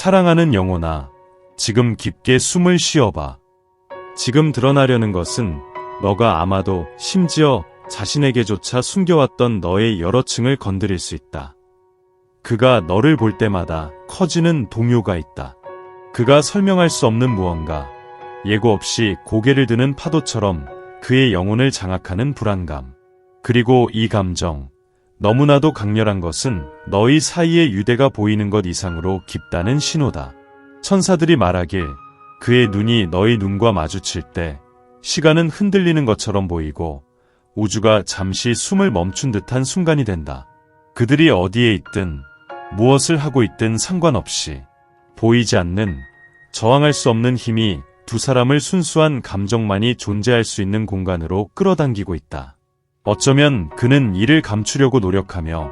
사랑하는 영혼아, 지금 깊게 숨을 쉬어봐. 지금 드러나려는 것은 너가 아마도 심지어 자신에게조차 숨겨왔던 너의 여러 층을 건드릴 수 있다. 그가 너를 볼 때마다 커지는 동요가 있다. 그가 설명할 수 없는 무언가, 예고 없이 고개를 드는 파도처럼 그의 영혼을 장악하는 불안감. 그리고 이 감정, 너무나도 강렬한 것은 너희 사이의 유대가 보이는 것 이상으로 깊다는 신호다. 천사들이 말하길 그의 눈이 너희 눈과 마주칠 때 시간은 흔들리는 것처럼 보이고 우주가 잠시 숨을 멈춘 듯한 순간이 된다. 그들이 어디에 있든 무엇을 하고 있든 상관없이 보이지 않는, 저항할 수 없는 힘이 두 사람을 순수한 감정만이 존재할 수 있는 공간으로 끌어당기고 있다. 어쩌면 그는 이를 감추려고 노력하며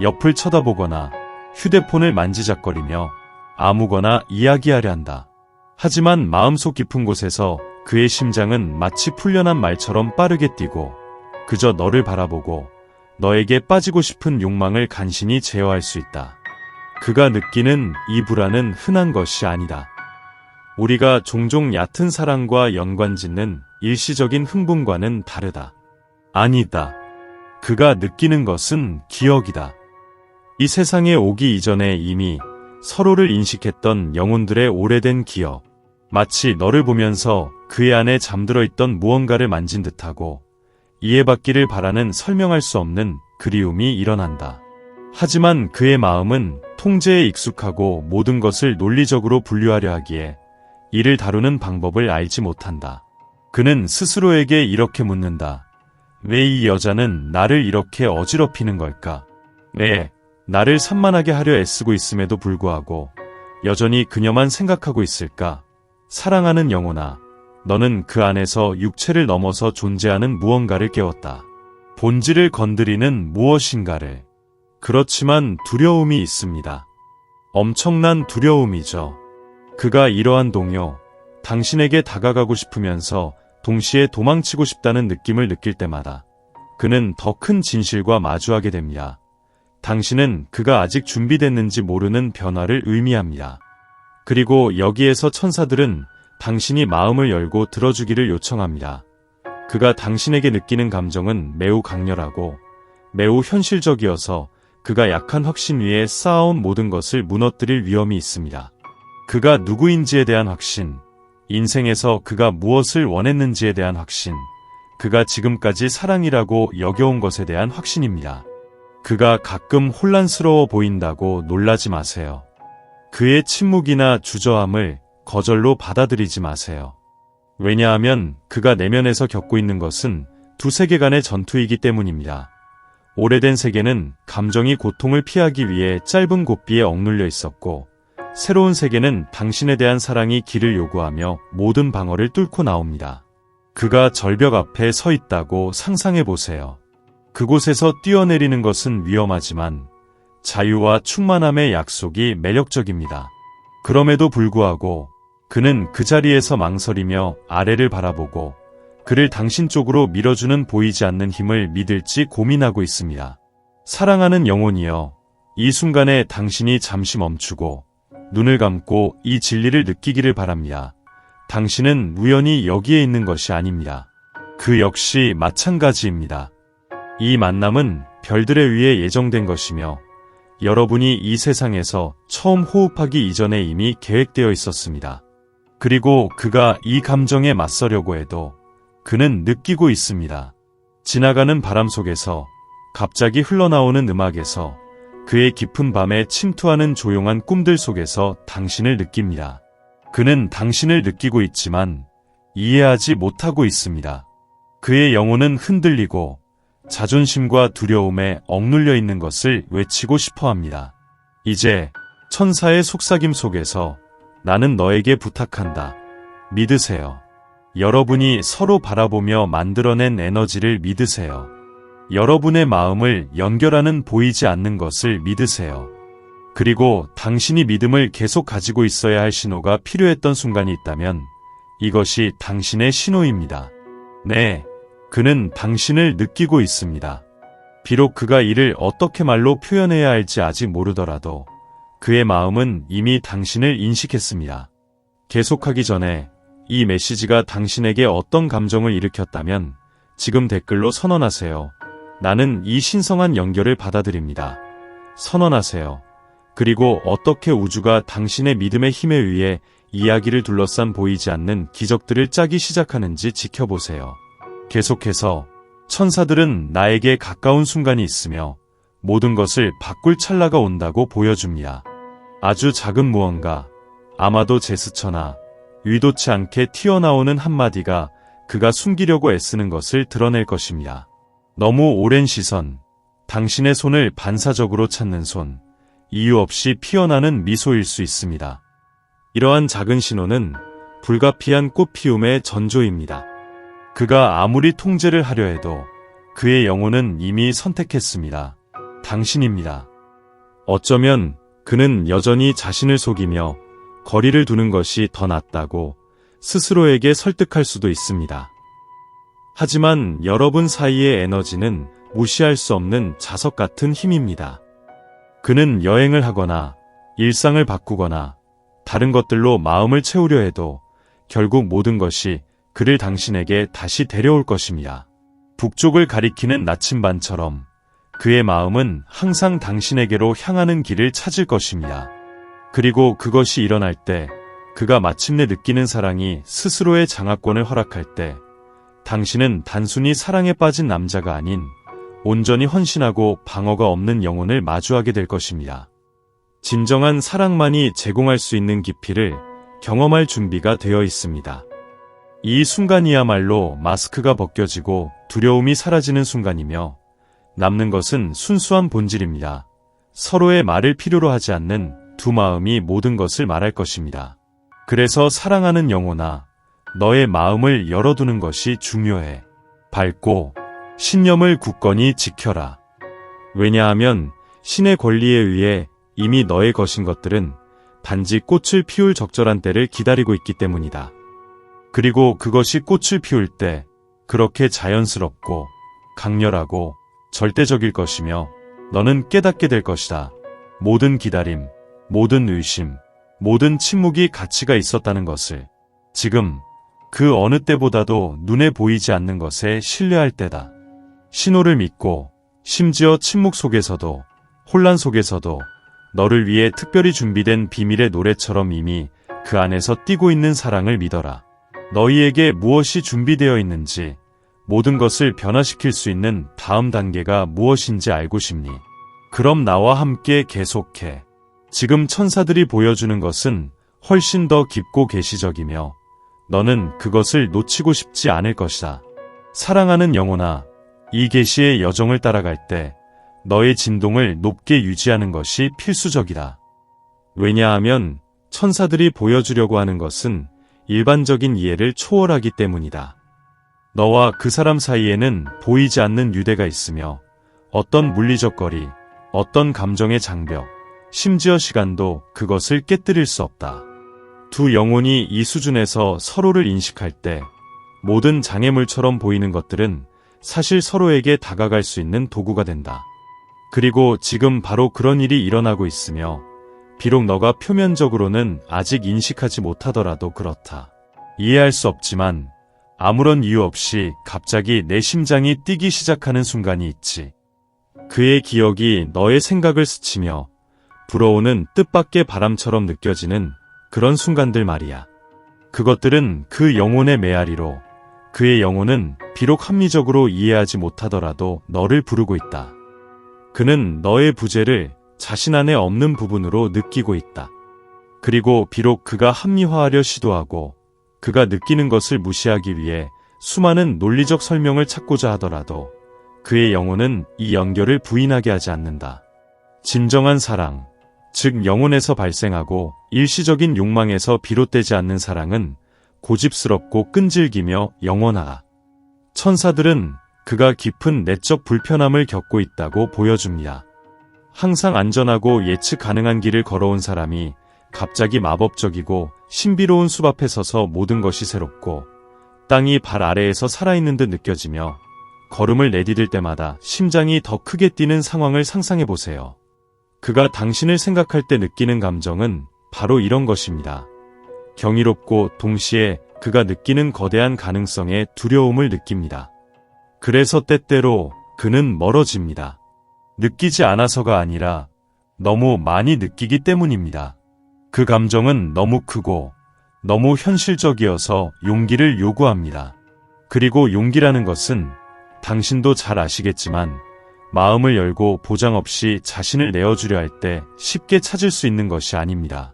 옆을 쳐다보거나 휴대폰을 만지작거리며 아무거나 이야기하려 한다. 하지만 마음속 깊은 곳에서 그의 심장은 마치 풀려난 말처럼 빠르게 뛰고 그저 너를 바라보고 너에게 빠지고 싶은 욕망을 간신히 제어할 수 있다. 그가 느끼는 이 불안은 흔한 것이 아니다. 우리가 종종 얕은 사랑과 연관짓는 일시적인 흥분과는 다르다. 아니다. 그가 느끼는 것은 기억이다. 이 세상에 오기 이전에 이미 서로를 인식했던 영혼들의 오래된 기억. 마치 너를 보면서 그의 안에 잠들어 있던 무언가를 만진 듯하고 이해받기를 바라는 설명할 수 없는 그리움이 일어난다. 하지만 그의 마음은 통제에 익숙하고 모든 것을 논리적으로 분류하려 하기에 이를 다루는 방법을 알지 못한다. 그는 스스로에게 이렇게 묻는다. 왜 이 여자는 나를 이렇게 어지럽히는 걸까? 왜 나를 산만하게 하려 애쓰고 있음에도 불구하고 여전히 그녀만 생각하고 있을까? 사랑하는 영혼아, 너는 그 안에서 육체를 넘어서 존재하는 무언가를 깨웠다. 본질을 건드리는 무엇인가를. 그렇지만 두려움이 있습니다. 엄청난 두려움이죠. 그가 이러한 동요, 당신에게 다가가고 싶으면서 동시에 도망치고 싶다는 느낌을 느낄 때마다 그는 더 큰 진실과 마주하게 됩니다. 당신은 그가 아직 준비됐는지 모르는 변화를 의미합니다. 그리고 여기에서 천사들은 당신이 마음을 열고 들어주기를 요청합니다. 그가 당신에게 느끼는 감정은 매우 강렬하고 매우 현실적이어서 그가 약한 확신 위에 쌓아온 모든 것을 무너뜨릴 위험이 있습니다. 그가 누구인지에 대한 확신, 인생에서 그가 무엇을 원했는지에 대한 확신, 그가 지금까지 사랑이라고 여겨온 것에 대한 확신입니다. 그가 가끔 혼란스러워 보인다고 놀라지 마세요. 그의 침묵이나 주저함을 거절로 받아들이지 마세요. 왜냐하면 그가 내면에서 겪고 있는 것은 두 세계 간의 전투이기 때문입니다. 오래된 세계는 감정이 고통을 피하기 위해 짧은 고삐에 억눌려 있었고, 새로운 세계는 당신에 대한 사랑이 길을 요구하며 모든 방어를 뚫고 나옵니다. 그가 절벽 앞에 서 있다고 상상해 보세요. 그곳에서 뛰어내리는 것은 위험하지만 자유와 충만함의 약속이 매력적입니다. 그럼에도 불구하고 그는 그 자리에서 망설이며 아래를 바라보고 그를 당신 쪽으로 밀어주는 보이지 않는 힘을 믿을지 고민하고 있습니다. 사랑하는 영혼이여, 이 순간에 당신이 잠시 멈추고 눈을 감고 이 진리를 느끼기를 바랍니다. 당신은 우연히 여기에 있는 것이 아닙니다. 그 역시 마찬가지입니다. 이 만남은 별들에 의해 예정된 것이며 여러분이 이 세상에서 처음 호흡하기 이전에 이미 계획되어 있었습니다. 그리고 그가 이 감정에 맞서려고 해도 그는 느끼고 있습니다. 지나가는 바람 속에서, 갑자기 흘러나오는 음악에서, 그의 깊은 밤에 침투하는 조용한 꿈들 속에서 당신을 느낍니다. 그는 당신을 느끼고 있지만 이해하지 못하고 있습니다. 그의 영혼은 흔들리고 자존심과 두려움에 억눌려 있는 것을 외치고 싶어 합니다. 이제 천사의 속삭임 속에서 나는 너에게 부탁한다. 믿으세요. 여러분이 서로 바라보며 만들어낸 에너지를 믿으세요. 여러분의 마음을 연결하는 보이지 않는 것을 믿으세요. 그리고 당신이 믿음을 계속 가지고 있어야 할 신호가 필요했던 순간이 있다면 이것이 당신의 신호입니다. 네, 그는 당신을 느끼고 있습니다. 비록 그가 이를 어떻게 말로 표현해야 할지 아직 모르더라도 그의 마음은 이미 당신을 인식했습니다. 계속하기 전에 이 메시지가 당신에게 어떤 감정을 일으켰다면 지금 댓글로 선언하세요. 나는 이 신성한 연결을 받아들입니다. 선언하세요. 그리고 어떻게 우주가 당신의 믿음의 힘에 의해 이야기를 둘러싼 보이지 않는 기적들을 짜기 시작하는지 지켜보세요. 계속해서 천사들은 나에게 가까운 순간이 있으며 모든 것을 바꿀 찰나가 온다고 보여줍니다. 아주 작은 무언가, 아마도 제스처나 의도치 않게 튀어나오는 한마디가 그가 숨기려고 애쓰는 것을 드러낼 것입니다. 너무 오랜 시선, 당신의 손을 반사적으로 찾는 손, 이유 없이 피어나는 미소일 수 있습니다. 이러한 작은 신호는 불가피한 꽃피움의 전조입니다. 그가 아무리 통제를 하려 해도 그의 영혼은 이미 선택했습니다. 당신입니다. 어쩌면 그는 여전히 자신을 속이며 거리를 두는 것이 더 낫다고 스스로에게 설득할 수도 있습니다. 하지만 여러분 사이의 에너지는 무시할 수 없는 자석 같은 힘입니다. 그는 여행을 하거나 일상을 바꾸거나 다른 것들로 마음을 채우려 해도 결국 모든 것이 그를 당신에게 다시 데려올 것입니다. 북쪽을 가리키는 나침반처럼 그의 마음은 항상 당신에게로 향하는 길을 찾을 것입니다. 그리고 그것이 일어날 때 그가 마침내 느끼는 사랑이 스스로의 장악권을 허락할 때 당신은 단순히 사랑에 빠진 남자가 아닌 온전히 헌신하고 방어가 없는 영혼을 마주하게 될 것입니다. 진정한 사랑만이 제공할 수 있는 깊이를 경험할 준비가 되어 있습니다. 이 순간이야말로 마스크가 벗겨지고 두려움이 사라지는 순간이며 남는 것은 순수한 본질입니다. 서로의 말을 필요로 하지 않는 두 마음이 모든 것을 말할 것입니다. 그래서 사랑하는 영혼아, 너의 마음을 열어두는 것이 중요해. 밝고 신념을 굳건히 지켜라. 왜냐하면 신의 권리에 의해 이미 너의 것인 것들은 단지 꽃을 피울 적절한 때를 기다리고 있기 때문이다. 그리고 그것이 꽃을 피울 때 그렇게 자연스럽고 강렬하고 절대적일 것이며 너는 깨닫게 될 것이다. 모든 기다림, 모든 의심, 모든 침묵이 가치가 있었다는 것을. 지금 그 어느 때보다도 눈에 보이지 않는 것에 신뢰할 때다. 신호를 믿고 심지어 침묵 속에서도 혼란 속에서도 너를 위해 특별히 준비된 비밀의 노래처럼 이미 그 안에서 뛰고 있는 사랑을 믿어라. 너희에게 무엇이 준비되어 있는지, 모든 것을 변화시킬 수 있는 다음 단계가 무엇인지 알고 싶니? 그럼 나와 함께 계속해. 지금 천사들이 보여주는 것은 훨씬 더 깊고 계시적이며 너는 그것을 놓치고 싶지 않을 것이다. 사랑하는 영혼아, 이 계시의 여정을 따라갈 때 너의 진동을 높게 유지하는 것이 필수적이다. 왜냐하면 천사들이 보여주려고 하는 것은 일반적인 이해를 초월하기 때문이다. 너와 그 사람 사이에는 보이지 않는 유대가 있으며 어떤 물리적 거리, 어떤 감정의 장벽, 심지어 시간도 그것을 깨뜨릴 수 없다. 두 영혼이 이 수준에서 서로를 인식할 때 모든 장애물처럼 보이는 것들은 사실 서로에게 다가갈 수 있는 도구가 된다. 그리고 지금 바로 그런 일이 일어나고 있으며 비록 너가 표면적으로는 아직 인식하지 못하더라도 그렇다. 이해할 수 없지만 아무런 이유 없이 갑자기 내 심장이 뛰기 시작하는 순간이 있지. 그의 기억이 너의 생각을 스치며 불어오는 뜻밖의 바람처럼 느껴지는 그런 순간들 말이야. 그것들은 그 영혼의 메아리로 그의 영혼은 비록 합리적으로 이해하지 못하더라도 너를 부르고 있다. 그는 너의 부재를 자신 안에 없는 부분으로 느끼고 있다. 그리고 비록 그가 합리화하려 시도하고 그가 느끼는 것을 무시하기 위해 수많은 논리적 설명을 찾고자 하더라도 그의 영혼은 이 연결을 부인하게 하지 않는다. 진정한 사랑, 즉 영혼에서 발생하고 일시적인 욕망에서 비롯되지 않는 사랑은 고집스럽고 끈질기며 영원하다. 천사들은 그가 깊은 내적 불편함을 겪고 있다고 보여줍니다. 항상 안전하고 예측 가능한 길을 걸어온 사람이 갑자기 마법적이고 신비로운 숲 앞에 서서 모든 것이 새롭고 땅이 발 아래에서 살아있는 듯 느껴지며 걸음을 내디딜 때마다 심장이 더 크게 뛰는 상황을 상상해보세요. 그가 당신을 생각할 때 느끼는 감정은 바로 이런 것입니다. 경이롭고 동시에 그가 느끼는 거대한 가능성에 두려움을 느낍니다. 그래서 때때로 그는 멀어집니다. 느끼지 않아서가 아니라 너무 많이 느끼기 때문입니다. 그 감정은 너무 크고 너무 현실적이어서 용기를 요구합니다. 그리고 용기라는 것은 당신도 잘 아시겠지만 마음을 열고 보장 없이 자신을 내어주려 할 때 쉽게 찾을 수 있는 것이 아닙니다.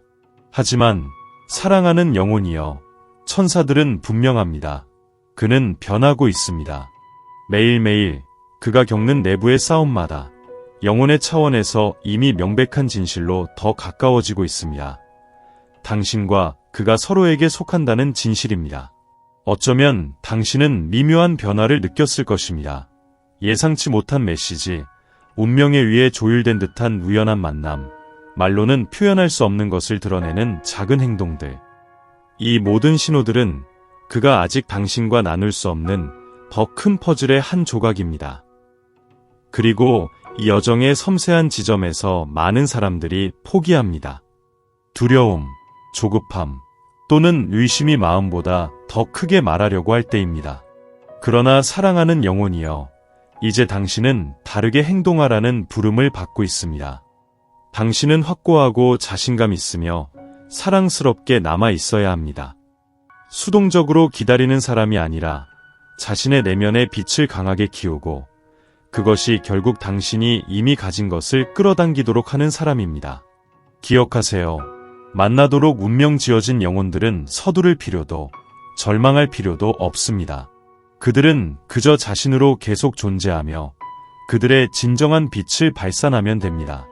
하지만 사랑하는 영혼이여, 천사들은 분명합니다. 그는 변하고 있습니다. 매일매일 그가 겪는 내부의 싸움마다 영혼의 차원에서 이미 명백한 진실로 더 가까워지고 있습니다. 당신과 그가 서로에게 속한다는 진실입니다. 어쩌면 당신은 미묘한 변화를 느꼈을 것입니다. 예상치 못한 메시지, 운명에 의해 조율된 듯한 우연한 만남, 말로는 표현할 수 없는 것을 드러내는 작은 행동들. 이 모든 신호들은 그가 아직 당신과 나눌 수 없는 더 큰 퍼즐의 한 조각입니다. 그리고 이 여정의 섬세한 지점에서 많은 사람들이 포기합니다. 두려움, 조급함, 또는 의심이 마음보다 더 크게 말하려고 할 때입니다. 그러나 사랑하는 영혼이여, 이제 당신은 다르게 행동하라는 부름을 받고 있습니다. 당신은 확고하고 자신감 있으며 사랑스럽게 남아 있어야 합니다. 수동적으로 기다리는 사람이 아니라 자신의 내면의 빛을 강하게 키우고 그것이 결국 당신이 이미 가진 것을 끌어당기도록 하는 사람입니다. 기억하세요. 만나도록 운명 지어진 영혼들은 서두를 필요도 절망할 필요도 없습니다. 그들은 그저 자신으로 계속 존재하며 그들의 진정한 빛을 발산하면 됩니다.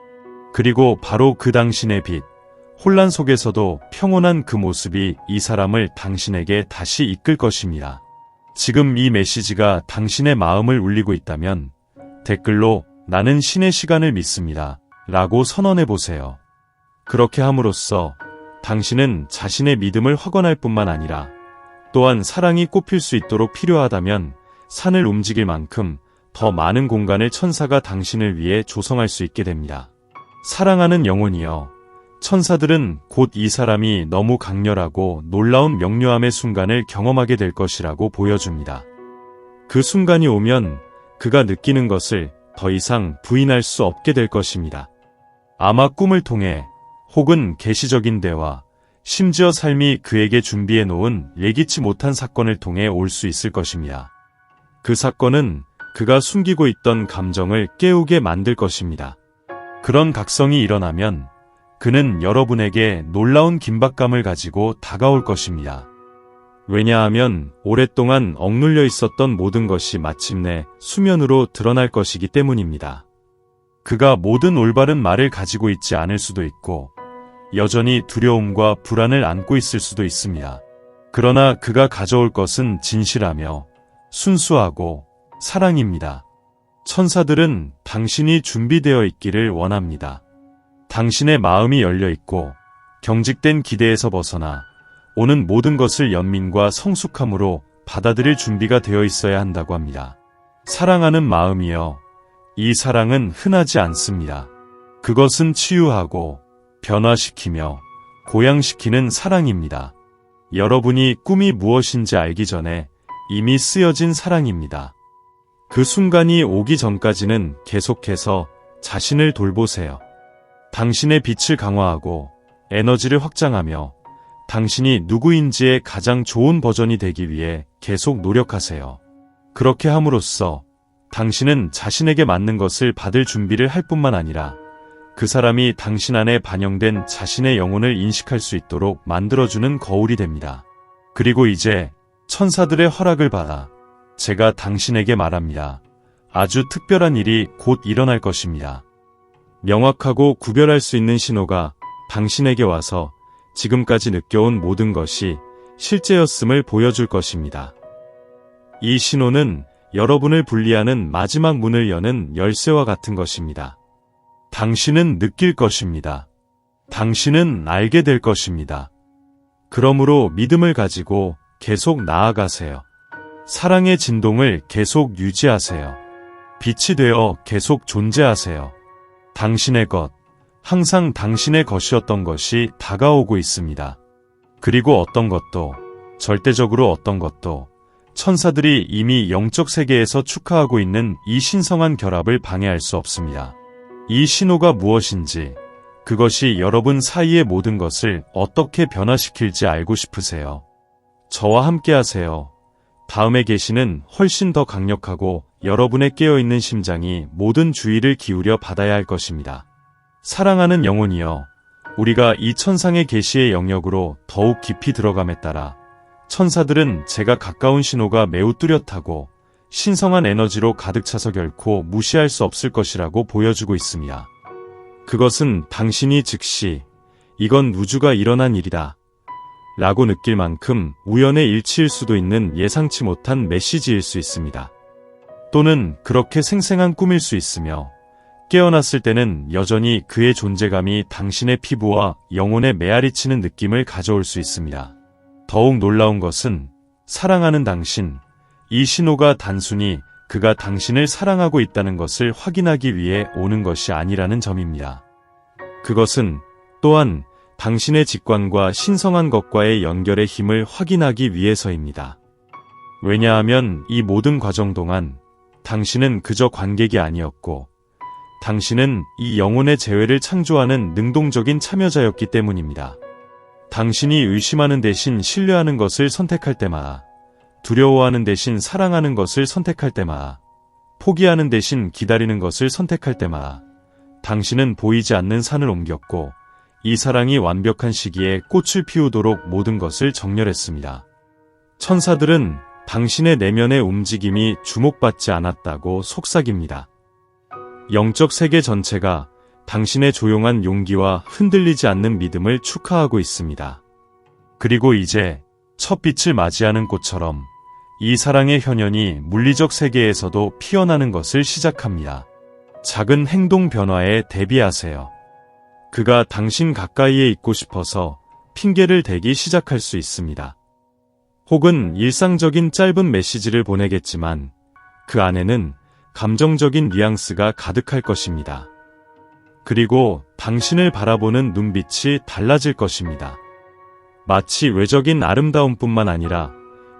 그리고 바로 그 당신의 빛, 혼란 속에서도 평온한 그 모습이 이 사람을 당신에게 다시 이끌 것입니다. 지금 이 메시지가 당신의 마음을 울리고 있다면 댓글로 나는 신의 시간을 믿습니다 라고 선언해보세요. 그렇게 함으로써 당신은 자신의 믿음을 확언할 뿐만 아니라 또한 사랑이 꽃필 수 있도록 필요하다면 산을 움직일 만큼 더 많은 공간을 천사가 당신을 위해 조성할 수 있게 됩니다. 사랑하는 영혼이여, 천사들은 곧 이 사람이 너무 강렬하고 놀라운 명료함의 순간을 경험하게 될 것이라고 보여줍니다. 그 순간이 오면 그가 느끼는 것을 더 이상 부인할 수 없게 될 것입니다. 아마 꿈을 통해 혹은 계시적인 대화, 심지어 삶이 그에게 준비해 놓은 예기치 못한 사건을 통해 올 수 있을 것입니다. 그 사건은 그가 숨기고 있던 감정을 깨우게 만들 것입니다. 그런 각성이 일어나면 그는 여러분에게 놀라운 긴박감을 가지고 다가올 것입니다. 왜냐하면 오랫동안 억눌려 있었던 모든 것이 마침내 수면으로 드러날 것이기 때문입니다. 그가 모든 올바른 말을 가지고 있지 않을 수도 있고 여전히 두려움과 불안을 안고 있을 수도 있습니다. 그러나 그가 가져올 것은 진실하며 순수하고 사랑입니다. 천사들은 당신이 준비되어 있기를 원합니다. 당신의 마음이 열려 있고 경직된 기대에서 벗어나 오는 모든 것을 연민과 성숙함으로 받아들일 준비가 되어 있어야 한다고 합니다. 사랑하는 마음이여, 이 사랑은 흔하지 않습니다. 그것은 치유하고 변화시키며 고양시키는 사랑입니다. 여러분이 꿈이 무엇인지 알기 전에 이미 쓰여진 사랑입니다. 그 순간이 오기 전까지는 계속해서 자신을 돌보세요. 당신의 빛을 강화하고 에너지를 확장하며 당신이 누구인지의 가장 좋은 버전이 되기 위해 계속 노력하세요. 그렇게 함으로써 당신은 자신에게 맞는 것을 받을 준비를 할 뿐만 아니라 그 사람이 당신 안에 반영된 자신의 영혼을 인식할 수 있도록 만들어주는 거울이 됩니다. 그리고 이제 천사들의 허락을 받아 제가 당신에게 말합니다. 아주 특별한 일이 곧 일어날 것입니다. 명확하고 구별할 수 있는 신호가 당신에게 와서 지금까지 느껴온 모든 것이 실제였음을 보여줄 것입니다. 이 신호는 여러분을 분리하는 마지막 문을 여는 열쇠와 같은 것입니다. 당신은 느낄 것입니다. 당신은 알게 될 것입니다. 그러므로 믿음을 가지고 계속 나아가세요. 사랑의 진동을 계속 유지하세요. 빛이 되어 계속 존재하세요. 당신의 것, 항상 당신의 것이었던 것이 다가오고 있습니다. 그리고 어떤 것도, 절대적으로 어떤 것도 천사들이 이미 영적 세계에서 축하하고 있는 이 신성한 결합을 방해할 수 없습니다. 이 신호가 무엇인지, 그것이 여러분 사이의 모든 것을 어떻게 변화시킬지 알고 싶으세요? 저와 함께 하세요. 다음의 계시는 훨씬 더 강력하고 여러분의 깨어있는 심장이 모든 주의를 기울여 받아야 할 것입니다. 사랑하는 영혼이여, 우리가 이 천상의 계시의 영역으로 더욱 깊이 들어감에 따라 천사들은 제가 가까운 신호가 매우 뚜렷하고 신성한 에너지로 가득 차서 결코 무시할 수 없을 것이라고 보여주고 있습니다. 그것은 당신이 즉시 이건 우주가 일어난 일이다 라고 느낄 만큼 우연의 일치일 수도 있는 예상치 못한 메시지일 수 있습니다. 또는 그렇게 생생한 꿈일 수 있으며 깨어났을 때는 여전히 그의 존재감이 당신의 피부와 영혼에 메아리치는 느낌을 가져올 수 있습니다. 더욱 놀라운 것은 사랑하는 당신, 이 신호가 단순히 그가 당신을 사랑하고 있다는 것을 확인하기 위해 오는 것이 아니라는 점입니다. 그것은 또한 당신의 직관과 신성한 것과의 연결의 힘을 확인하기 위해서입니다. 왜냐하면 이 모든 과정 동안 당신은 그저 관객이 아니었고 당신은 이 영혼의 재회를 창조하는 능동적인 참여자였기 때문입니다. 당신이 의심하는 대신 신뢰하는 것을 선택할 때마다, 두려워하는 대신 사랑하는 것을 선택할 때마다, 포기하는 대신 기다리는 것을 선택할 때마다 당신은 보이지 않는 산을 옮겼고 이 사랑이 완벽한 시기에 꽃을 피우도록 모든 것을 정렬했습니다. 천사들은 당신의 내면의 움직임이 주목받지 않았다고 속삭입니다. 영적 세계 전체가 당신의 조용한 용기와 흔들리지 않는 믿음을 축하하고 있습니다. 그리고 이제 첫 빛을 맞이하는 꽃처럼 이 사랑의 현현이 물리적 세계에서도 피어나는 것을 시작합니다. 작은 행동 변화에 대비하세요. 그가 당신 가까이에 있고 싶어서 핑계를 대기 시작할 수 있습니다. 혹은 일상적인 짧은 메시지를 보내겠지만 그 안에는 감정적인 뉘앙스가 가득할 것입니다. 그리고 당신을 바라보는 눈빛이 달라질 것입니다. 마치 외적인 아름다움뿐만 아니라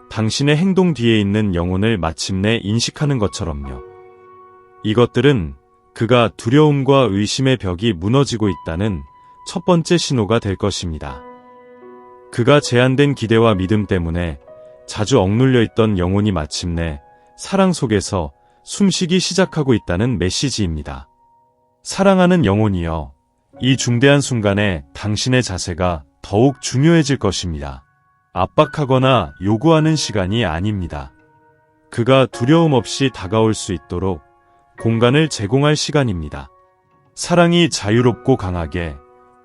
당신의 행동 뒤에 있는 영혼을 마침내 인식하는 것처럼요. 이것들은 그가 두려움과 의심의 벽이 무너지고 있다는 첫 번째 신호가 될 것입니다. 그가 제한된 기대와 믿음 때문에 자주 억눌려 있던 영혼이 마침내 사랑 속에서 숨쉬기 시작하고 있다는 메시지입니다. 사랑하는 영혼이여, 이 중대한 순간에 당신의 자세가 더욱 중요해질 것입니다. 압박하거나 요구하는 시간이 아닙니다. 그가 두려움 없이 다가올 수 있도록 공간을 제공할 시간입니다. 사랑이 자유롭고 강하게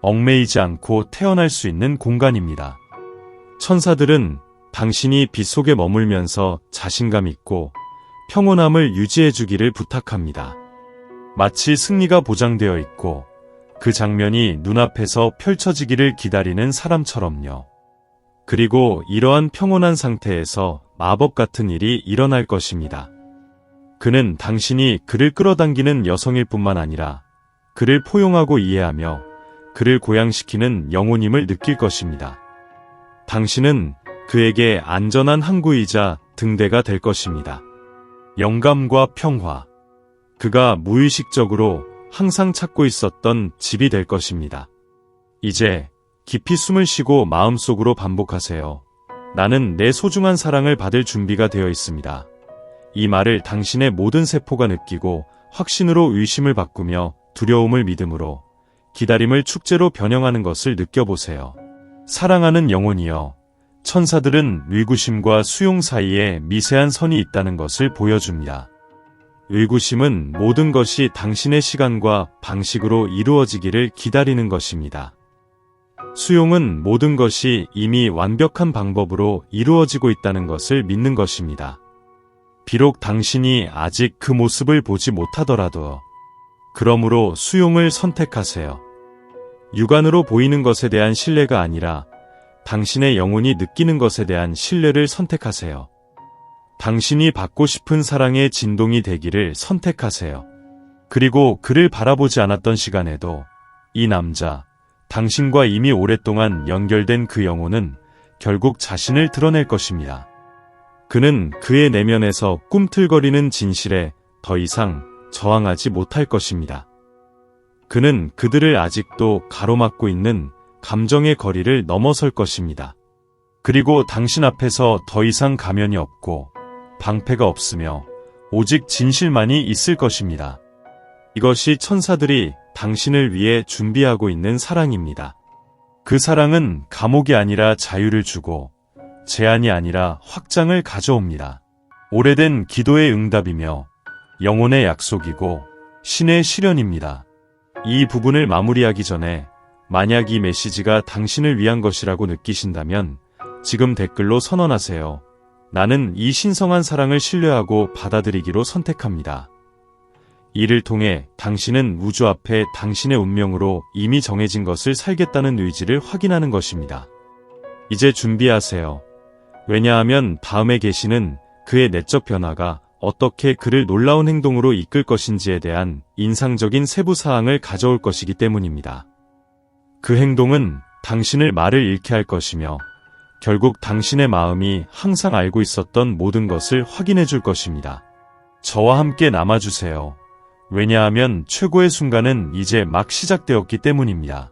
얽매이지 않고 태어날 수 있는 공간입니다. 천사들은 당신이 빛 속에 머물면서 자신감 있고 평온함을 유지해 주기를 부탁합니다. 마치 승리가 보장되어 있고 그 장면이 눈앞에서 펼쳐지기를 기다리는 사람처럼요. 그리고 이러한 평온한 상태에서 마법 같은 일이 일어날 것입니다. 그는 당신이 그를 끌어당기는 여성일 뿐만 아니라 그를 포용하고 이해하며 그를 고양시키는 영혼임을 느낄 것입니다. 당신은 그에게 안전한 항구이자 등대가 될 것입니다. 영감과 평화. 그가 무의식적으로 항상 찾고 있었던 집이 될 것입니다. 이제 깊이 숨을 쉬고 마음속으로 반복하세요. 나는 내 소중한 사랑을 받을 준비가 되어 있습니다. 이 말을 당신의 모든 세포가 느끼고 확신으로 의심을 바꾸며 두려움을 믿음으로, 기다림을 축제로 변형하는 것을 느껴보세요. 사랑하는 영혼이여, 천사들은 의구심과 수용 사이에 미세한 선이 있다는 것을 보여줍니다. 의구심은 모든 것이 당신의 시간과 방식으로 이루어지기를 기다리는 것입니다. 수용은 모든 것이 이미 완벽한 방법으로 이루어지고 있다는 것을 믿는 것입니다. 비록 당신이 아직 그 모습을 보지 못하더라도, 그러므로 수용을 선택하세요. 육안으로 보이는 것에 대한 신뢰가 아니라 당신의 영혼이 느끼는 것에 대한 신뢰를 선택하세요. 당신이 받고 싶은 사랑의 진동이 되기를 선택하세요. 그리고 그를 바라보지 않았던 시간에도 이 남자, 당신과 이미 오랫동안 연결된 그 영혼은 결국 자신을 드러낼 것입니다. 그는 그의 내면에서 꿈틀거리는 진실에 더 이상 저항하지 못할 것입니다. 그는 그들을 아직도 가로막고 있는 감정의 거리를 넘어설 것입니다. 그리고 당신 앞에서 더 이상 가면이 없고 방패가 없으며 오직 진실만이 있을 것입니다. 이것이 천사들이 당신을 위해 준비하고 있는 사랑입니다. 그 사랑은 감옥이 아니라 자유를 주고 제한이 아니라 확장을 가져옵니다. 오래된 기도의 응답이며 영혼의 약속이고 신의 실현입니다. 이 부분을 마무리하기 전에 만약 이 메시지가 당신을 위한 것이라고 느끼신다면 지금 댓글로 선언하세요. 나는 이 신성한 사랑을 신뢰하고 받아들이기로 선택합니다. 이를 통해 당신은 우주 앞에 당신의 운명으로 이미 정해진 것을 살겠다는 의지를 확인하는 것입니다. 이제 준비하세요. 왜냐하면 다음의 계시는 그의 내적 변화가 어떻게 그를 놀라운 행동으로 이끌 것인지에 대한 인상적인 세부 사항을 가져올 것이기 때문입니다. 그 행동은 당신을 말을 잃게 할 것이며 결국 당신의 마음이 항상 알고 있었던 모든 것을 확인해 줄 것입니다. 저와 함께 남아주세요. 왜냐하면 최고의 순간은 이제 막 시작되었기 때문입니다.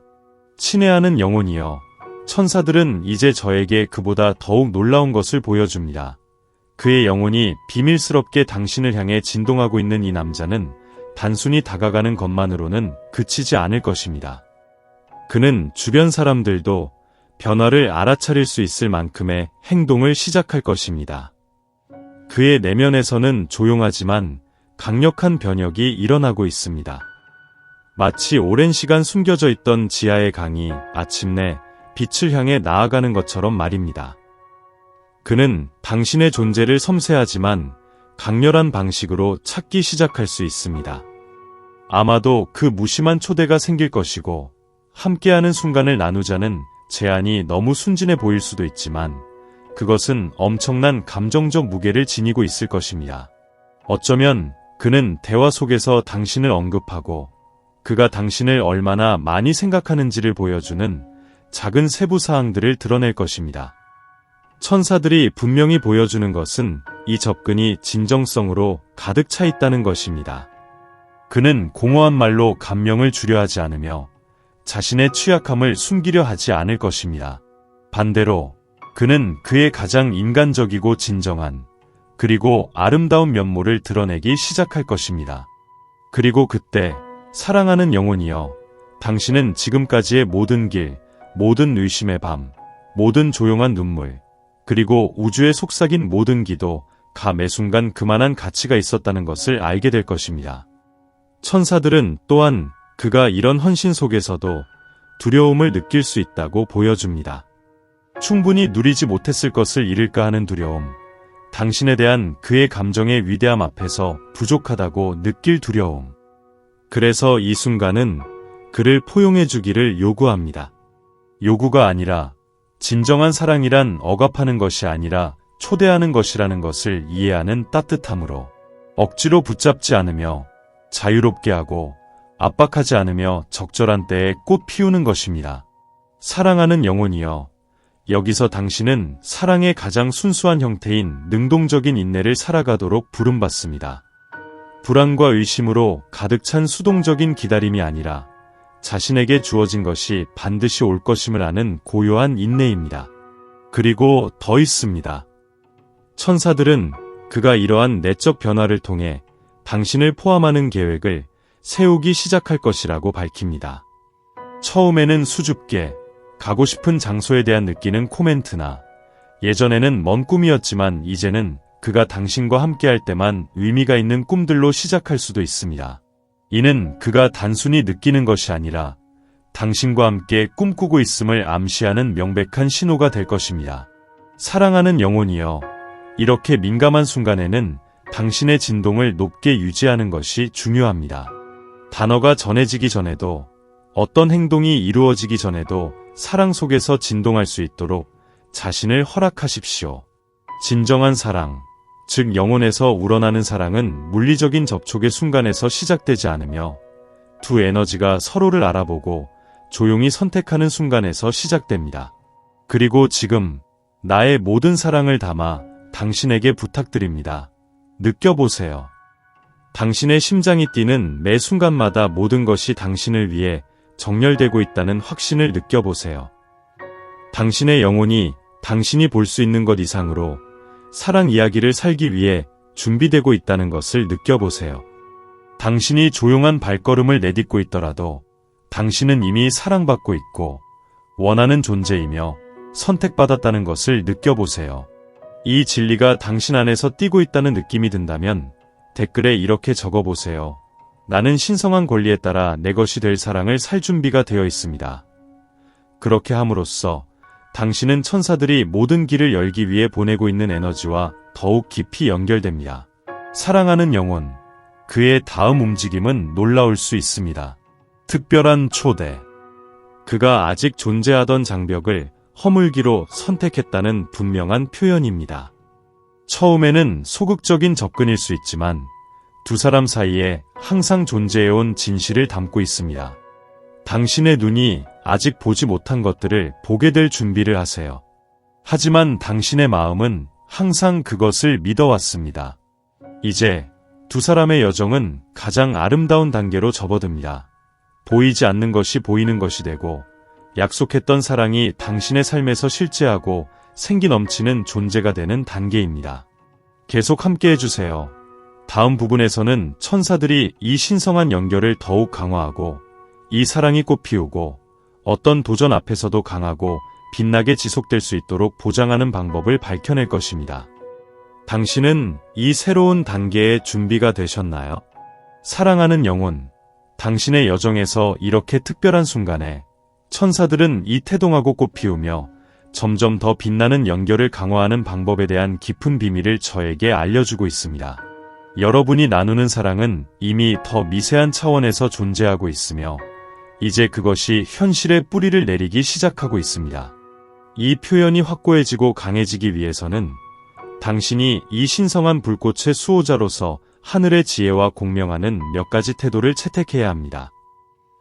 친애하는 영혼이여, 천사들은 이제 저에게 그보다 더욱 놀라운 것을 보여줍니다. 그의 영혼이 비밀스럽게 당신을 향해 진동하고 있는 이 남자는 단순히 다가가는 것만으로는 그치지 않을 것입니다. 그는 주변 사람들도 변화를 알아차릴 수 있을 만큼의 행동을 시작할 것입니다. 그의 내면에서는 조용하지만 강력한 변혁이 일어나고 있습니다. 마치 오랜 시간 숨겨져 있던 지하의 강이 마침내 빛을 향해 나아가는 것처럼 말입니다. 그는 당신의 존재를 섬세하지만 강렬한 방식으로 찾기 시작할 수 있습니다. 아마도 그 무심한 초대가 생길 것이고 함께하는 순간을 나누자는 제안이 너무 순진해 보일 수도 있지만 그것은 엄청난 감정적 무게를 지니고 있을 것입니다. 어쩌면 그는 대화 속에서 당신을 언급하고 그가 당신을 얼마나 많이 생각하는지를 보여주는 작은 세부 사항들을 드러낼 것입니다. 천사들이 분명히 보여주는 것은 이 접근이 진정성으로 가득 차 있다는 것입니다. 그는 공허한 말로 감명을 주려 하지 않으며 자신의 취약함을 숨기려 하지 않을 것입니다. 반대로 그는 그의 가장 인간적이고 진정한 그리고 아름다운 면모를 드러내기 시작할 것입니다. 그리고 그때 사랑하는 영혼이여, 당신은 지금까지의 모든 길, 모든 의심의 밤, 모든 조용한 눈물, 그리고 우주에 속삭인 모든 기도, 매 순간 그만한 가치가 있었다는 것을 알게 될 것입니다. 천사들은 또한 그가 이런 헌신 속에서도 두려움을 느낄 수 있다고 보여줍니다. 충분히 누리지 못했을 것을 잃을까 하는 두려움, 당신에 대한 그의 감정의 위대함 앞에서 부족하다고 느낄 두려움. 그래서 이 순간은 그를 포용해 주기를 요구합니다. 요구가 아니라 진정한 사랑이란 억압하는 것이 아니라 초대하는 것이라는 것을 이해하는 따뜻함으로 억지로 붙잡지 않으며 자유롭게 하고 압박하지 않으며 적절한 때에 꽃 피우는 것입니다. 사랑하는 영혼이여, 여기서 당신은 사랑의 가장 순수한 형태인 능동적인 인내를 살아가도록 부름받습니다. 불안과 의심으로 가득 찬 수동적인 기다림이 아니라 자신에게 주어진 것이 반드시 올 것임을 아는 고요한 인내입니다. 그리고 더 있습니다. 천사들은 그가 이러한 내적 변화를 통해 당신을 포함하는 계획을 세우기 시작할 것이라고 밝힙니다. 처음에는 수줍게 가고 싶은 장소에 대한 느끼는 코멘트나 예전에는 먼 꿈이었지만 이제는 그가 당신과 함께할 때만 의미가 있는 꿈들로 시작할 수도 있습니다. 이는 그가 단순히 느끼는 것이 아니라 당신과 함께 꿈꾸고 있음을 암시하는 명백한 신호가 될 것입니다. 사랑하는 영혼이여, 이렇게 민감한 순간에는 당신의 진동을 높게 유지하는 것이 중요합니다. 단어가 전해지기 전에도, 어떤 행동이 이루어지기 전에도 사랑 속에서 진동할 수 있도록 자신을 허락하십시오. 진정한 사랑, 즉 영혼에서 우러나는 사랑은 물리적인 접촉의 순간에서 시작되지 않으며 두 에너지가 서로를 알아보고 조용히 선택하는 순간에서 시작됩니다. 그리고 지금 나의 모든 사랑을 담아 당신에게 부탁드립니다. 느껴보세요. 당신의 심장이 뛰는 매 순간마다 모든 것이 당신을 위해 정렬되고 있다는 확신을 느껴보세요. 당신의 영혼이 당신이 볼 수 있는 것 이상으로 사랑 이야기를 살기 위해 준비되고 있다는 것을 느껴보세요. 당신이 조용한 발걸음을 내딛고 있더라도 당신은 이미 사랑받고 있고 원하는 존재이며 선택받았다는 것을 느껴보세요. 이 진리가 당신 안에서 뛰고 있다는 느낌이 든다면 댓글에 이렇게 적어보세요. 나는 신성한 권리에 따라 내 것이 될 사랑을 살 준비가 되어 있습니다. 그렇게 함으로써 당신은 천사들이 모든 길을 열기 위해 보내고 있는 에너지와 더욱 깊이 연결됩니다. 사랑하는 영혼, 그의 다음 움직임은 놀라울 수 있습니다. 특별한 초대. 그가 아직 존재하던 장벽을 허물기로 선택했다는 분명한 표현입니다. 처음에는 소극적인 접근일 수 있지만 두 사람 사이에 항상 존재해온 진실을 담고 있습니다. 당신의 눈이 아직 보지 못한 것들을 보게 될 준비를 하세요. 하지만 당신의 마음은 항상 그것을 믿어왔습니다. 이제 두 사람의 여정은 가장 아름다운 단계로 접어듭니다. 보이지 않는 것이 보이는 것이 되고 약속했던 사랑이 당신의 삶에서 실제하고 생기 넘치는 존재가 되는 단계입니다. 계속 함께 해주세요. 다음 부분에서는 천사들이 이 신성한 연결을 더욱 강화하고 이 사랑이 꽃피우고 어떤 도전 앞에서도 강하고 빛나게 지속될 수 있도록 보장하는 방법을 밝혀낼 것입니다. 당신은 이 새로운 단계에 준비가 되셨나요? 사랑하는 영혼, 당신의 여정에서 이렇게 특별한 순간에 천사들은 이 태동하고 꽃피우며 점점 더 빛나는 연결을 강화하는 방법에 대한 깊은 비밀을 저에게 알려주고 있습니다. 여러분이 나누는 사랑은 이미 더 미세한 차원에서 존재하고 있으며 이제 그것이 현실의 뿌리를 내리기 시작하고 있습니다. 이 표현이 확고해지고 강해지기 위해서는 당신이 이 신성한 불꽃의 수호자로서 하늘의 지혜와 공명하는 몇 가지 태도를 채택해야 합니다.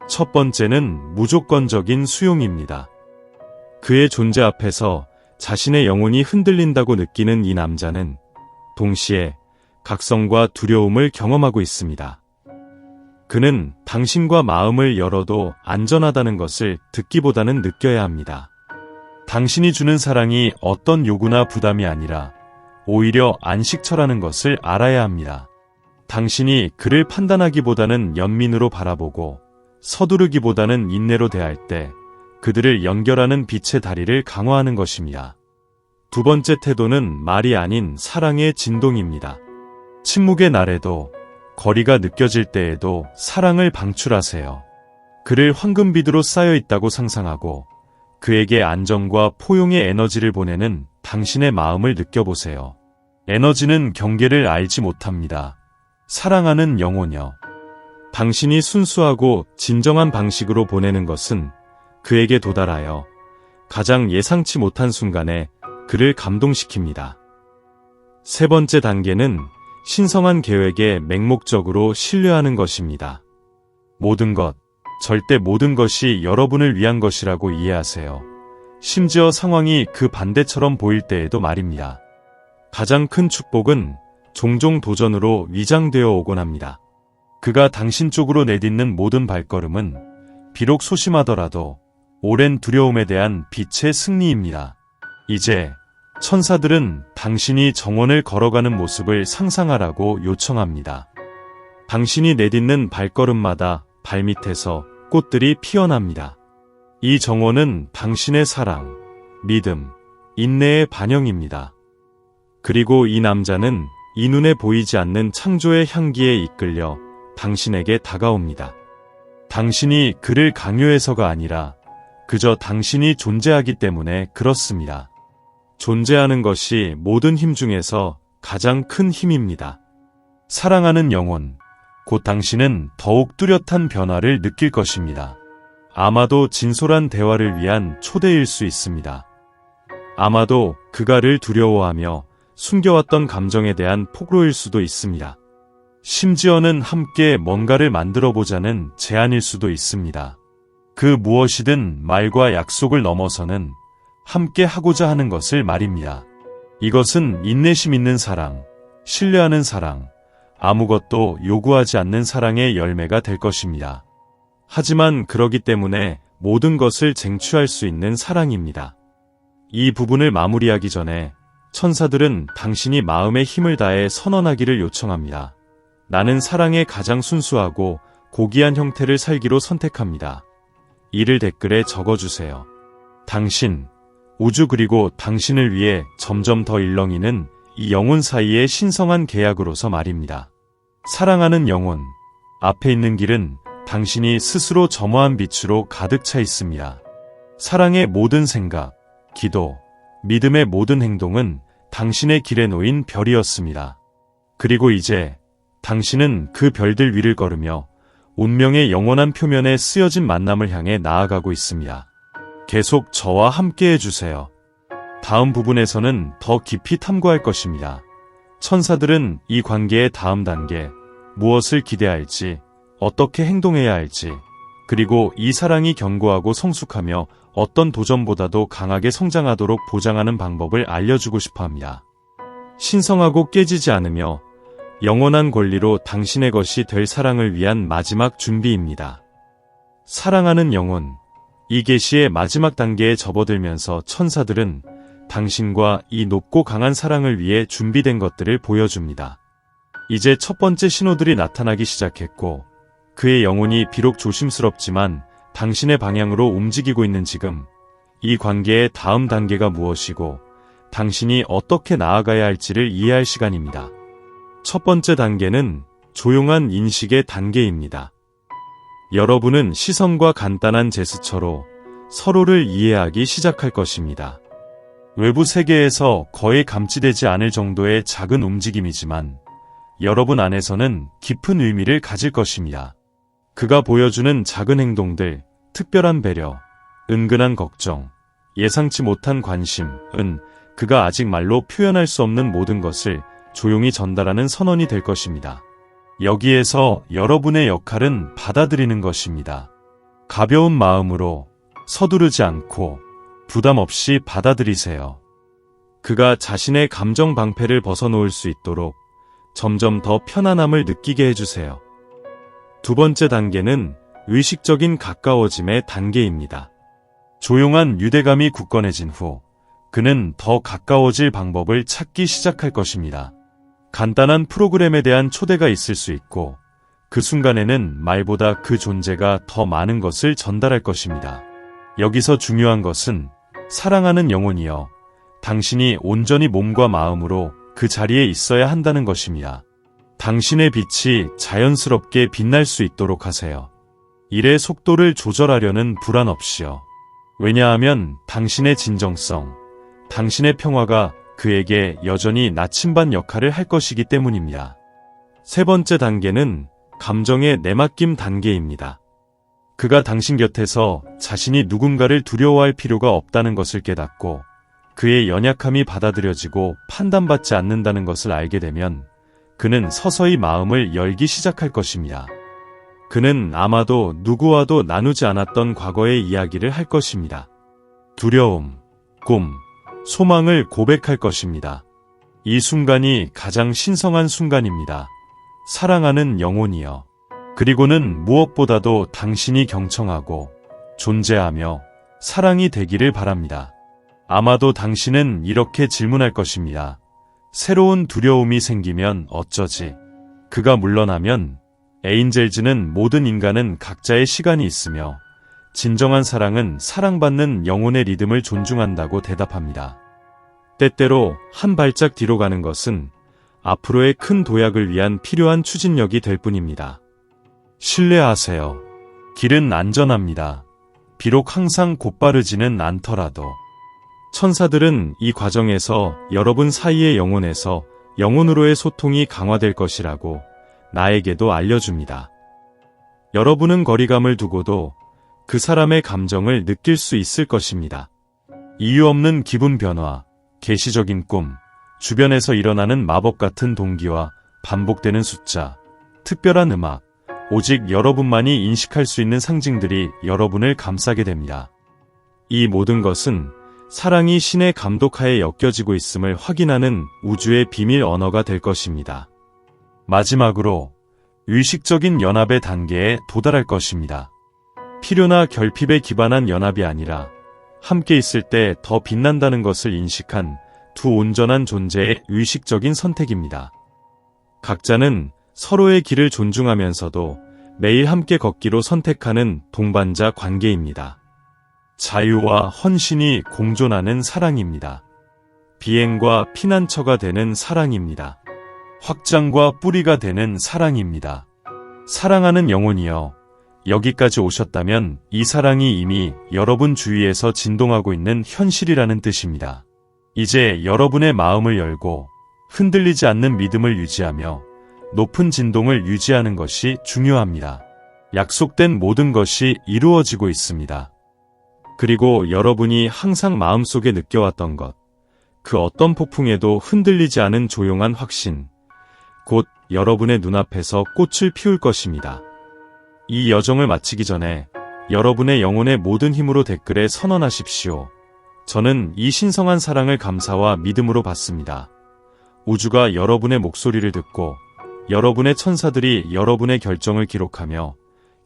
첫 번째는 무조건적인 수용입니다. 그의 존재 앞에서 자신의 영혼이 흔들린다고 느끼는 이 남자는 동시에 각성과 두려움을 경험하고 있습니다. 그는 당신과 마음을 열어도 안전하다는 것을 듣기보다는 느껴야 합니다. 당신이 주는 사랑이 어떤 요구나 부담이 아니라 오히려 안식처라는 것을 알아야 합니다. 당신이 그를 판단하기보다는 연민으로 바라보고 서두르기보다는 인내로 대할 때 그들을 연결하는 빛의 다리를 강화하는 것입니다. 두 번째 태도는 말이 아닌 사랑의 진동입니다. 침묵의 날에도 거리가 느껴질 때에도 사랑을 방출하세요. 그를 황금비두로 쌓여 있다고 상상하고 그에게 안정과 포용의 에너지를 보내는 당신의 마음을 느껴보세요. 에너지는 경계를 알지 못합니다. 사랑하는 영혼여. 당신이 순수하고 진정한 방식으로 보내는 것은 그에게 도달하여 가장 예상치 못한 순간에 그를 감동시킵니다. 세 번째 단계는 신성한 계획에 맹목적으로 신뢰하는 것입니다. 모든 것, 절대 모든 것이 여러분을 위한 것이라고 이해하세요. 심지어 상황이 그 반대처럼 보일 때에도 말입니다. 가장 큰 축복은 종종 도전으로 위장되어 오곤 합니다. 그가 당신 쪽으로 내딛는 모든 발걸음은 비록 소심하더라도 오랜 두려움에 대한 빛의 승리입니다. 이제 천사들은 당신이 정원을 걸어가는 모습을 상상하라고 요청합니다. 당신이 내딛는 발걸음마다 발밑에서 꽃들이 피어납니다. 이 정원은 당신의 사랑, 믿음, 인내의 반영입니다. 그리고 이 남자는 이 눈에 보이지 않는 창조의 향기에 이끌려 당신에게 다가옵니다. 당신이 그를 강요해서가 아니라 그저 당신이 존재하기 때문에 그렇습니다. 존재하는 것이 모든 힘 중에서 가장 큰 힘입니다. 사랑하는 영혼, 곧 당신은 더욱 뚜렷한 변화를 느낄 것입니다. 아마도 진솔한 대화를 위한 초대일 수 있습니다. 아마도 그가를 두려워하며 숨겨왔던 감정에 대한 폭로일 수도 있습니다. 심지어는 함께 뭔가를 만들어 보자는 제안일 수도 있습니다. 그 무엇이든 말과 약속을 넘어서는 함께 하고자 하는 것을 말입니다. 이것은 인내심 있는 사랑, 신뢰하는 사랑, 아무것도 요구하지 않는 사랑의 열매가 될 것입니다. 하지만 그러기 때문에 모든 것을 쟁취할 수 있는 사랑입니다. 이 부분을 마무리하기 전에 천사들은 당신이 마음의 힘을 다해 선언하기를 요청합니다. 나는 사랑의 가장 순수하고 고귀한 형태를 살기로 선택합니다. 이를 댓글에 적어주세요. 당신, 우주 그리고 당신을 위해 점점 더 일렁이는 이 영혼 사이의 신성한 계약으로서 말입니다. 사랑하는 영혼, 앞에 있는 길은 당신이 스스로 점화한 빛으로 가득 차 있습니다. 사랑의 모든 생각, 기도, 믿음의 모든 행동은 당신의 길에 놓인 별이었습니다. 그리고 이제 당신은 그 별들 위를 걸으며 운명의 영원한 표면에 쓰여진 만남을 향해 나아가고 있습니다. 계속 저와 함께 해주세요. 다음 부분에서는 더 깊이 탐구할 것입니다. 천사들은 이 관계의 다음 단계, 무엇을 기대할지, 어떻게 행동해야 할지, 그리고 이 사랑이 견고하고 성숙하며 어떤 도전보다도 강하게 성장하도록 보장하는 방법을 알려주고 싶어 합니다. 신성하고 깨지지 않으며 영원한 권리로 당신의 것이 될 사랑을 위한 마지막 준비입니다. 사랑하는 영혼, 이 계시의 마지막 단계에 접어들면서 천사들은 당신과 이 높고 강한 사랑을 위해 준비된 것들을 보여줍니다. 이제 첫 번째 신호들이 나타나기 시작했고, 그의 영혼이 비록 조심스럽지만 당신의 방향으로 움직이고 있는 지금, 이 관계의 다음 단계가 무엇이고 당신이 어떻게 나아가야 할지를 이해할 시간입니다. 첫 번째 단계는 조용한 인식의 단계입니다. 여러분은 시선과 간단한 제스처로 서로를 이해하기 시작할 것입니다. 외부 세계에서 거의 감지되지 않을 정도의 작은 움직임이지만 여러분 안에서는 깊은 의미를 가질 것입니다. 그가 보여주는 작은 행동들, 특별한 배려, 은근한 걱정, 예상치 못한 관심은 그가 아직 말로 표현할 수 없는 모든 것을 조용히 전달하는 선언이 될 것입니다. 여기에서 여러분의 역할은 받아들이는 것입니다. 가벼운 마음으로 서두르지 않고 부담 없이 받아들이세요. 그가 자신의 감정 방패를 벗어놓을 수 있도록 점점 더 편안함을 느끼게 해주세요. 두 번째 단계는 의식적인 가까워짐의 단계입니다. 조용한 유대감이 굳건해진 후 그는 더 가까워질 방법을 찾기 시작할 것입니다. 간단한 프로그램에 대한 초대가 있을 수 있고 그 순간에는 말보다 그 존재가 더 많은 것을 전달할 것입니다. 여기서 중요한 것은 사랑하는 영혼이여, 당신이 온전히 몸과 마음으로 그 자리에 있어야 한다는 것입니다. 당신의 빛이 자연스럽게 빛날 수 있도록 하세요. 일의 속도를 조절하려는 불안 없이요. 왜냐하면 당신의 진정성, 당신의 평화가 그에게 여전히 나침반 역할을 할 것이기 때문입니다. 세 번째 단계는 감정의 내맡김 단계입니다. 그가 당신 곁에서 자신이 누군가를 두려워할 필요가 없다는 것을 깨닫고 그의 연약함이 받아들여지고 판단받지 않는다는 것을 알게 되면 그는 서서히 마음을 열기 시작할 것입니다. 그는 아마도 누구와도 나누지 않았던 과거의 이야기를 할 것입니다. 두려움, 꿈, 소망을 고백할 것입니다. 이 순간이 가장 신성한 순간입니다. 사랑하는 영혼이여. 그리고는 무엇보다도 당신이 경청하고 존재하며 사랑이 되기를 바랍니다. 아마도 당신은 이렇게 질문할 것입니다. 새로운 두려움이 생기면 어쩌지? 그가 물러나면 에인젤즈는 모든 인간은 각자의 시간이 있으며 진정한 사랑은 사랑받는 영혼의 리듬을 존중한다고 대답합니다. 때때로 한 발짝 뒤로 가는 것은 앞으로의 큰 도약을 위한 필요한 추진력이 될 뿐입니다. 신뢰하세요. 길은 안전합니다. 비록 항상 곧바르지는 않더라도. 천사들은 이 과정에서 여러분 사이의 영혼에서 영혼으로의 소통이 강화될 것이라고 나에게도 알려줍니다. 여러분은 거리감을 두고도 그 사람의 감정을 느낄 수 있을 것입니다. 이유 없는 기분 변화, 계시적인 꿈, 주변에서 일어나는 마법 같은 동기와 반복되는 숫자, 특별한 음악, 오직 여러분만이 인식할 수 있는 상징들이 여러분을 감싸게 됩니다. 이 모든 것은 사랑이 신의 감독하에 엮여지고 있음을 확인하는 우주의 비밀 언어가 될 것입니다. 마지막으로 의식적인 연합의 단계에 도달할 것입니다. 필요나 결핍에 기반한 연합이 아니라 함께 있을 때 더 빛난다는 것을 인식한 두 온전한 존재의 의식적인 선택입니다. 각자는 서로의 길을 존중하면서도 매일 함께 걷기로 선택하는 동반자 관계입니다. 자유와 헌신이 공존하는 사랑입니다. 비행과 피난처가 되는 사랑입니다. 확장과 뿌리가 되는 사랑입니다. 사랑하는 영혼이여, 여기까지 오셨다면 이 사랑이 이미 여러분 주위에서 진동하고 있는 현실이라는 뜻입니다. 이제 여러분의 마음을 열고 흔들리지 않는 믿음을 유지하며 높은 진동을 유지하는 것이 중요합니다. 약속된 모든 것이 이루어지고 있습니다. 그리고 여러분이 항상 마음속에 느껴왔던 것, 그 어떤 폭풍에도 흔들리지 않은 조용한 확신, 곧 여러분의 눈앞에서 꽃을 피울 것입니다. 이 여정을 마치기 전에 여러분의 영혼의 모든 힘으로 댓글에 선언하십시오. 저는 이 신성한 사랑을 감사와 믿음으로 받습니다. 우주가 여러분의 목소리를 듣고 여러분의 천사들이 여러분의 결정을 기록하며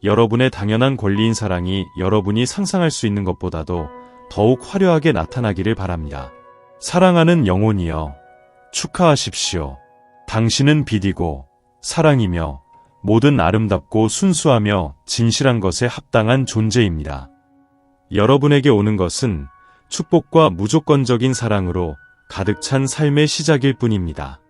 여러분의 당연한 권리인 사랑이 여러분이 상상할 수 있는 것보다도 더욱 화려하게 나타나기를 바랍니다. 사랑하는 영혼이여, 축하하십시오. 당신은 빛이고 사랑이며 모든 아름답고 순수하며 진실한 것에 합당한 존재입니다. 여러분에게 오는 것은 축복과 무조건적인 사랑으로 가득 찬 삶의 시작일 뿐입니다.